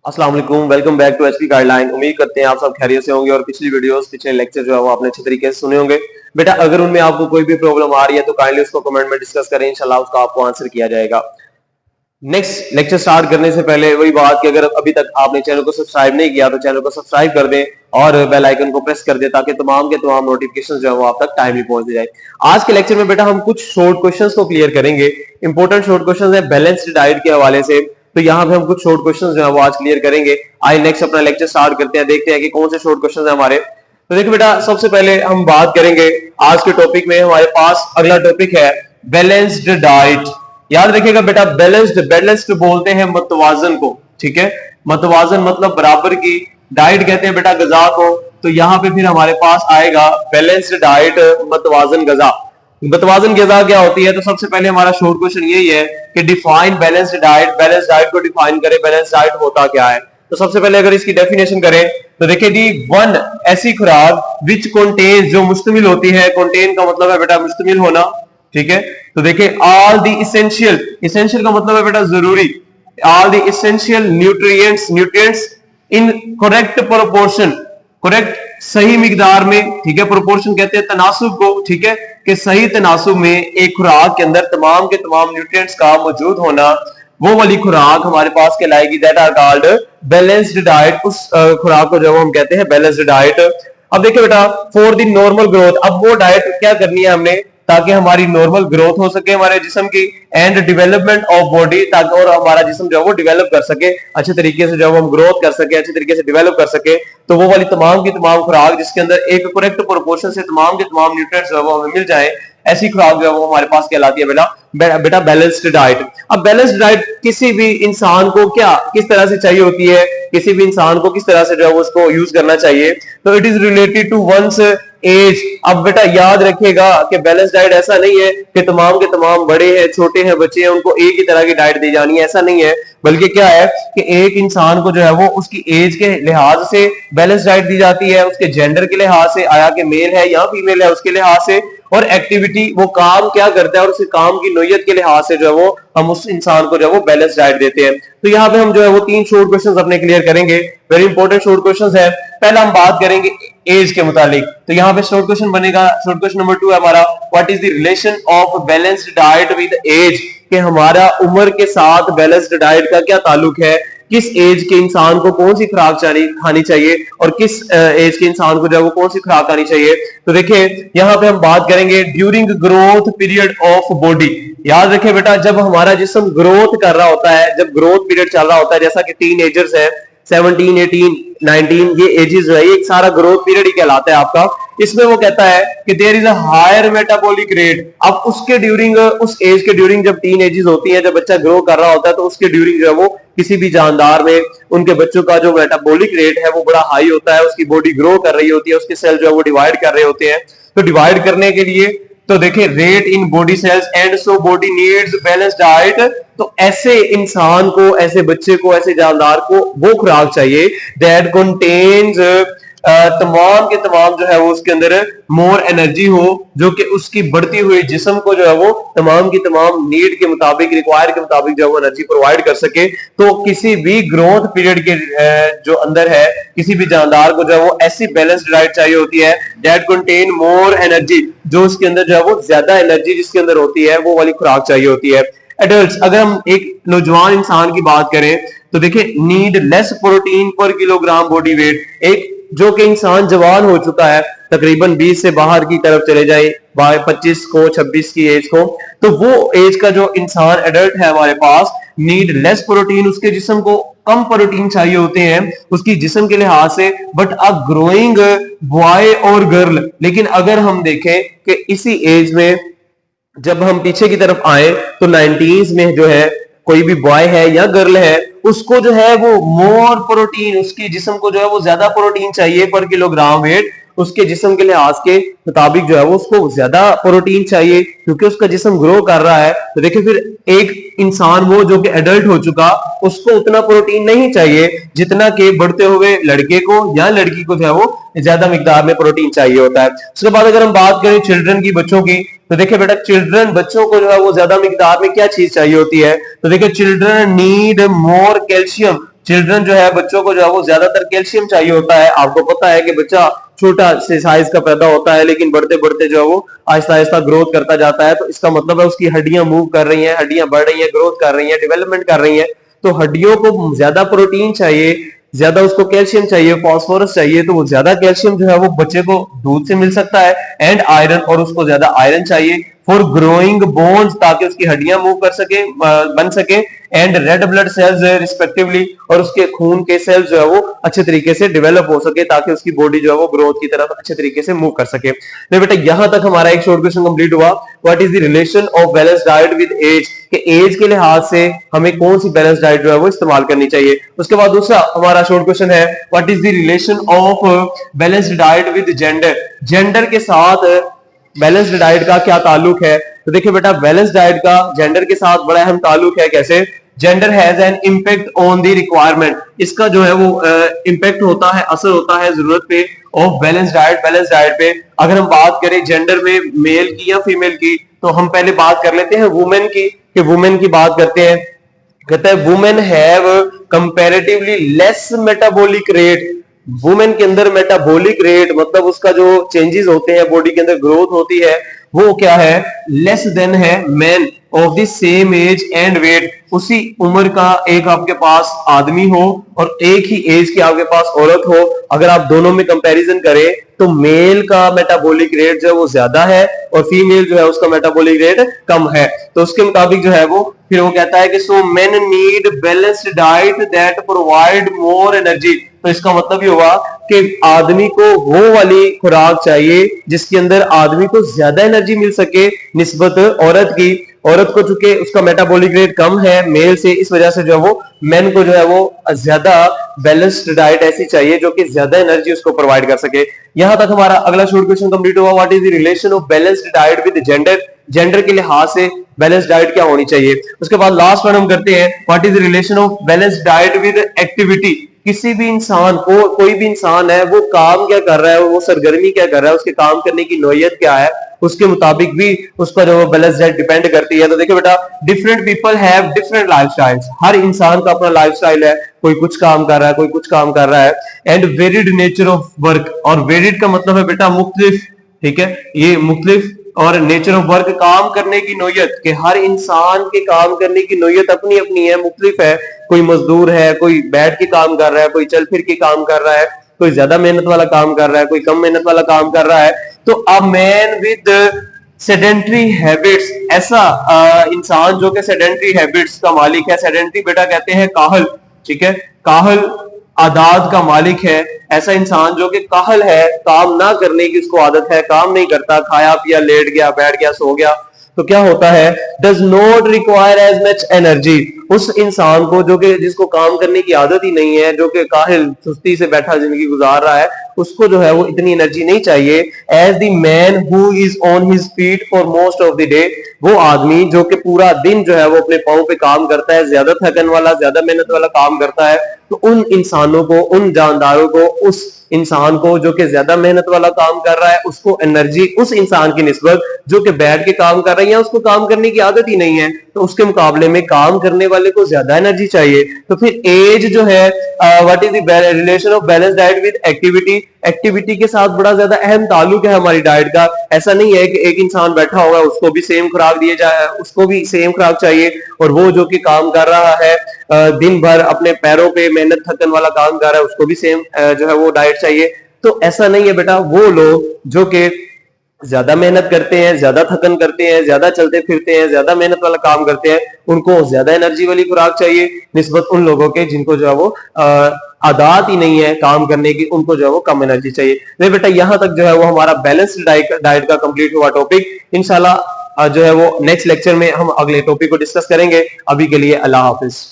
अस्सलाम वालेकुम, welcome back to HP guideline. उम्मीद करते हैं आप सब खैरियत से होंगे और पिछली वीडियोस पिछले लेक्चर जो है वो आपने अच्छे तरीके से सुने होंगे। बेटा अगर उनमें आपको कोई भी प्रॉब्लम आ रही है तो काइंडली उसको कमेंट में डिस्कस करें, इंशाल्लाह उसका आपको आंसर किया जाएगा। नेक्स्ट लेक्चर स्टार्ट करने से पहले वही बात कि अगर अभी तक आपने चैनल को सब्सक्राइब नहीं किया तो चैनल को सब्सक्राइब कर दें और बेल आइकन को प्रेस कर दें ताकि तमाम के तमाम नोटिफिकेशन जो है वो आप तक टाइमली पहुंच जाए। आज के लेक्चर में बेटा हम कुछ शॉर्ट क्वेश्चंस को क्लियर करेंगे। इंपॉर्टेंट शॉर्ट क्वेश्चंस है बैलेंस्ड डाइट के हवाले से, तो यहाँ पे हम कुछ शॉर्ट क्वेश्चंस जो है वो आज क्लियर करेंगे। आइए नेक्स्ट अपना लेक्चर स्टार्ट करते हैं, देखते हैं कि कौन से शॉर्ट क्वेश्चंस है हमारे। तो देखिए बेटा सबसे पहले हम बात करेंगे आज के टॉपिक में, हमारे पास अगला टॉपिक है बैलेंस्ड डाइट। याद रखिएगा बेटा बैलेंस्ड बोलते हैं मतवाजन को, ठीक है। मतवाजन मतलब बराबर की, डाइट कहते हैं बेटा गजा को। तो यहाँ पे फिर हमारे पास आएगा बैलेंस्ड डाइट मतवाजन गजा। मतवाजन गजा क्या होती है? तो सबसे पहले हमारा शॉर्ट क्वेश्चन यही है कि define balanced diet. Balanced diet को डिफाइन करें, बैलेंस्ड डाइट होता क्या है। तो सबसे पहले अगर इसकी डेफिनेशन करें तो देखिए डी वन ऐसी खुराक विच कंटेन्स, जो मुश्तमिल होती है। कंटेन का मतलब है बेटा मुश्तमिल होना, ठीक है। तो देखिए ऑल द इसेंशियल, इसेंशियल का मतलब है बेटा जरूरी, all the essential nutrients in correct proportion, correct सही मिकदार में, ठीक है। प्रोपोर्शन कहते हैं तनासुब को, ठीक है, कि सही तनासुब में एक खुराक के अंदर तमाम के तमाम न्यूट्रिएंट्स का मौजूद होना, वो वाली खुराक हमारे पास कहलाएगी that are called balanced diet. उस खुराक को जो हम कहते हैं बैलेंस्ड डाइट। अब देखिए बेटा फॉर द नॉर्मल ग्रोथ, अब वो डाइट क्या करनी है हमने ताकि हमारी नॉर्मल ग्रोथ हो सके हमारे जिस्म की, एंड डेवलपमेंट ऑफ बॉडी, ताकि और हमारा जिस्म जो है वो डेवलप कर सके अच्छे तरीके से, जब हम ग्रोथ कर सके अच्छे तरीके से डेवलप कर सके। तो वो वाली तमाम की तमाम खुराक जिसके अंदर एक करेक्ट प्रोपोर्शन से तमाम के तमाम न्यूट्रिएंट्स जो है वो हमें मिल जाए, ऐसी खुराक जो है वो हमारे पास कहलाती है बेटा बैलेंस्ड डाइट। अब बैलेंस्ड डाइट किसी भी इंसान को क्या किस तरह से चाहिए होती है, किसी भी इंसान को किस तरह से जो है वो उसको यूज करना चाहिए। तो it is related to one's age. अब बेटा याद रखिएगा कि बैलेंस डाइट ऐसा नहीं है कि तमाम के तमाम बड़े हैं छोटे हैं बच्चे हैं उनको एक ही तरह की डाइट दी जानी है, ऐसा नहीं है। बल्कि क्या है कि एक इंसान को जो है वो उसकी एज के लिहाज से बैलेंस डाइट दी जाती है, उसके जेंडर के लिहाज से, आया कि मेल है या फीमेल है उसके लिहाज से, और एक्टिविटी वो काम क्या करता है और उसके काम की नोयत के लिहाज से जो है वो हम उस इंसान को जो है वो बैलेंस डाइट देते हैं। तो यहाँ पे हम जो है वो 3 शॉर्ट क्वेश्चंस अपने क्लियर करेंगे, वेरी इंपॉर्टेंट शॉर्ट क्वेश्चंस है। पहला हम बात करेंगे एज के मुतालिक। तो यहाँ पे शॉर्ट क्वेश्चन बनेगा, शॉर्ट क्वेश्चन नंबर 2 है हमारा, what is the relation of balanced diet with age, कि हमारा उम्र के साथ बैलेंस्ड डाइट का क्या ताल्लुक है, किस एज के इंसान को कौन सी खुराक खानी चाहिए और किस एज के इंसान को जो है वो कौन सी खुराक खानी चाहिए। तो देखिए यहाँ पे हम बात करेंगे during growth period of body. याद रखें बेटा जब हमारा जिस्म ग्रोथ कर रहा होता है, जब ग्रोथ पीरियड चल रहा होता है, जैसा कि टीन एजर्स है 17, 18, 19, ये एजेस है, ये सारा ग्रोथ पीरियड ही कहलाता है आपका। इसमें वो कहता है कि there is a higher metabolic rate. अब उसके ड्यूरिंग, उस एज के ड्यूरिंग जब टीन एजेस होती है, जब बच्चा ग्रो कर रहा होता है, तो उसके ड्यूरिंग जो है वो किसी भी जानदार में उनके बच्चों का जो मेटाबॉलिक रेट है वो बड़ा हाई होता है, उसकी बॉडी ग्रो कर रही होती है, उसके सेल जो है वो डिवाइड कर रहे होते हैं। तो डिवाइड करने के लिए तो देखिए rate in body cells and so body needs balance diet. तो ऐसे इंसान को, ऐसे बच्चे को, ऐसे जानदार को वो खुराक चाहिए दैट कंटेन्स तमाम के तमाम जो है वो उसके अंदर मोर एनर्जी हो, जो कि उसकी बढ़ती हुई जिस्म को जो है वो तमाम की तमाम नीड के मुताबिक, रिक्वायर के मुताबिक जो है वो एनर्जी प्रोवाइड कर सके। तो किसी भी ग्रोथ पीरियड के जो अंदर है किसी भी जानदार को जो है वो ऐसी बैलेंस्ड डाइट चाहिए होती है दैट कंटेन मोर एनर्जी, जो उसके अंदर जो है वो ज्यादा एनर्जी जिसके अंदर होती है वो वाली खुराक चाहिए होती है। एडल्ट्स, अगर हम एक नौजवान इंसान की बात करें तो देखिए नीड लेस प्रोटीन पर किलोग्राम बॉडी वेट। एक जो कि इंसान जवान हो चुका है, तकरीबन 20 से बाहर की तरफ चले जाए, 25 को 26 की एज को, तो वो एज का जो इंसान एडल्ट है हमारे पास नीड लेस प्रोटीन, उसके जिस्म को कम प्रोटीन चाहिए होते हैं उसकी जिस्म के लिहाज से, बट अ ग्रोइंग बॉय और गर्ल। लेकिन अगर हम देखें कि इसी एज में जब हम पीछे की तरफ आए तो 90s में जो है कोई भी बॉय है या गर्ल है, उसको जो है वो मोर प्रोटीन, उसकी जिस्म को जो है वो ज्यादा प्रोटीन चाहिए पर किलोग्राम वेट, उसके जिस्म के लिहाज के मुताबिक जो है वो उसको ज्यादा प्रोटीन चाहिए क्योंकि उसका जिस्म ग्रो कर रहा है। तो देखिए फिर एक इंसान वो जो कि एडल्ट हो चुका, उसको उतना प्रोटीन नहीं चाहिए जितना कि बढ़ते हुए लड़के को या लड़की को जो है वो ज्यादा मिकदार में प्रोटीन चाहिए होता है। उसके बाद अगर हम बात करें चिल्ड्रन की, बच्चों की, तो देखिए बेटा चिल्ड्रन, बच्चों को जो है वो ज्यादा मिकदार में क्या चीज चाहिए होती है। तो देखिए children need more calcium, children जो है, बच्चों को जो है वो ज्यादातर कैल्शियम चाहिए होता है। आपको पता है कि बच्चा छोटा से साइज का पैदा होता है, लेकिन बढ़ते बढ़ते जो है वो आहिस्ता आहिस्ता ग्रोथ करता जाता है। तो इसका मतलब है उसकी हड्डियां मूव कर रही हैं, हड्डियां बढ़ रही हैं, ग्रोथ कर रही हैं, डेवलपमेंट कर रही हैं। तो हड्डियों को ज्यादा प्रोटीन चाहिए, ज्यादा उसको कैल्शियम चाहिए, फास्फोरस चाहिए। तो वो ज्यादा कैल्शियम जो है वो बच्चे को दूध से मिल सकता है, एंड आयरन, और उसको ज्यादा आयरन चाहिए फॉर ग्रोइंग बोन्स, ताकि उसकी हड्डियां मूव कर सके, बन सके, and red blood cells respectively, और उसके खून के सेल्स जो है वो अच्छे तरीके से डेवलप हो सके, ताकि उसकी बॉडी जो है वो ग्रोथ की तरफ अच्छे तरीके से मूव कर सके। तो बेटा यहां तक हमारा एक शॉर्ट क्वेश्चन कंप्लीट हुआ। What is the relation of balance diet with age, कि एज के लिहाज से हमें कौन सी बैलेंस डाइट जो है वो इस्तेमाल करनी चाहिए। उसके बाद दूसरा हमारा शॉर्ट क्वेश्चन है, what is the relation of balanced diet with gender, gender के साथ बैलेंस्ड डाइट का क्या ताल्लुक है। तो देखिए बेटा, बैलेंस डाइट का जेंडर के साथ बड़ा अहम ताल्लुक है। कैसे? Gender has an impact on the requirement, इसका जो है वो इम्पैक्ट होता है, असर होता है जरूरत पे of balance diet, balance diet पे। अगर हम बात करें जेंडर में मेल की या फीमेल की, तो हम पहले बात कर लेते हैं वुमेन की, कि वुमेन की बात करते हैं। कहते हैं women have comparatively less metabolic rate, women के अंदर मेटाबॉलिक रेट मतलब उसका जो चेंजेस होते हैं, बॉडी के अंदर ग्रोथ होती है, वो क्या है, लेस देन है men of the same age and weight, उसी उम्र का एक आपके पास आदमी हो और एक ही एज की आपके पास औरत हो। अगर आप दोनों में कंपैरिजन करें तो मेल का मेटाबॉलिक रेट जो है वो ज्यादा है और फीमेल जो है उसका मेटाबॉलिक रेट कम है। तो उसके मुताबिक जो है वो फिर वो कहता है कि so main need balanced diet that provide more energy. तो इसका मतलब ये हुआ कि आदमी को वो वाली खुराक चाहिए जिसके अंदर आदमी को ज्यादा एनर्जी मिल सके निस्बत औरत की। औरत को चूंकि उसका मेटाबॉलिक रेट कम है मेल से, इस वजह से जो है वो मेन को जो है वो ज्यादा बैलेंस्ड डाइट ऐसी चाहिए जो कि ज्यादा एनर्जी उसको प्रोवाइड कर सके। यहां तक हमारा अगला शॉर्ट क्वेश्चन कंप्लीट हुआ। What is the relation of balanced diet with gender, gender के लिहाज से बैलेंस डाइट क्या होनी चाहिए। उसके बाद लास्ट वन हम करते हैं, what is the relation of balance diet with activity. किसी भी इंसान को, कोई भी इंसान है, वो काम क्या कर रहा है, वो सरगर्मी क्या कर रहा है, उसके काम करने की नौयत क्या है, उसके मुताबिक भी उसका जो बैलेंस डाइट डिपेंड करती है। तो देखिए बेटा, different people have different lifestyles, हर इंसान का अपना लाइफस्टाइल है, कोई कुछ काम कर रहा है, कोई कुछ काम कर रहा है। And varied nature of work, और वेरिड का मतलब है बेटा मुख्तलिफ, ठीक है, ये मुख्तलिफ, और नेचर ऑफ वर्क काम करने की नोयत, कि हर इंसान के काम करने की नोयत अपनी अपनी है, मुख्तलिफ है। कोई मजदूर है, कोई बैठ के काम कर रहा है, कोई चल फिर के काम कर रहा है, कोई ज्यादा मेहनत वाला काम कर रहा है, कोई कम मेहनत वाला काम कर रहा है। तो a man with sedentary habits, ऐसा इंसान जो कि सेडेंटरी हैबिट्स का मालिक है। सेडेंटरी बेटा कहते हैं काहल, ठीक है, काहल आदात का मालिक है। ऐसा इंसान जो कि काहल है, काम ना करने की उसको आदत है, काम नहीं करता, खाया पिया लेट गया, बैठ गया, सो गया, तो क्या होता है, does not require as much energy. उस इंसान को जो कि जिसको काम करने की आदत ही नहीं है, जो कि काहिल सुस्ती से बैठा जिंदगी गुजार रहा है, उसको जो है वो इतनी एनर्जी नहीं चाहिए। As the man who is on his feet for most of the day, वो आदमी जो कि पूरा दिन जो है वो अपने पांव पे काम करता है, ज्यादा थकन वाला, ज्यादा मेहनत वाला काम करता है। तो उन इंसानों को, उन जानदारों को, उस इंसान को जो कि ज्यादा मेहनत वाला काम कर रहा है, उसको एनर्जी उस इंसान की निस्बत जो कि बैठ के काम कर रही है, उसको काम करने की आदत ही नहीं है, तो उसके मुकाबले में काम करने वाले को ज्यादा एनर्जी चाहिए। तो फिर एज जो है, what is the relation of balance diet with activity, activity के साथ बड़ा ज्यादा अहम ताल्लुक है हमारी डाइट का। ऐसा नहीं है कि एक इंसान बैठा होगा उसको भी सेम खुराक दिए जाए, उसको भी सेम खुराक चाहिए, और वो जो कि काम कर रहा है दिन भर अपने पैरों पे मेहनत थकन वाला काम कर रहा है, उसको भी सेम जो है वो डाइट चाहिए। तो ऐसा नहीं है बेटा, वो लोग जो कि ज्यादा मेहनत करते हैं, ज्यादा थकन करते हैं, ज्यादा चलते फिरते हैं, ज्यादा मेहनत वाला काम करते हैं, उनको ज्यादा एनर्जी वाली खुराक चाहिए निस्बत उन लोगों के जिनको जो है वो आदत ही नहीं है काम करने की, उनको जो है वो कम एनर्जी चाहिए। तो बेटा यहां तक जो है वो हमारा बैलेंस्ड डाइट का कंप्लीट हुआ टॉपिक। इंशाल्लाह जो है वो नेक्स्ट लेक्चर में हम अगले टॉपिक को डिस्कस करेंगे। अभी के लिए अल्लाह हाफिज।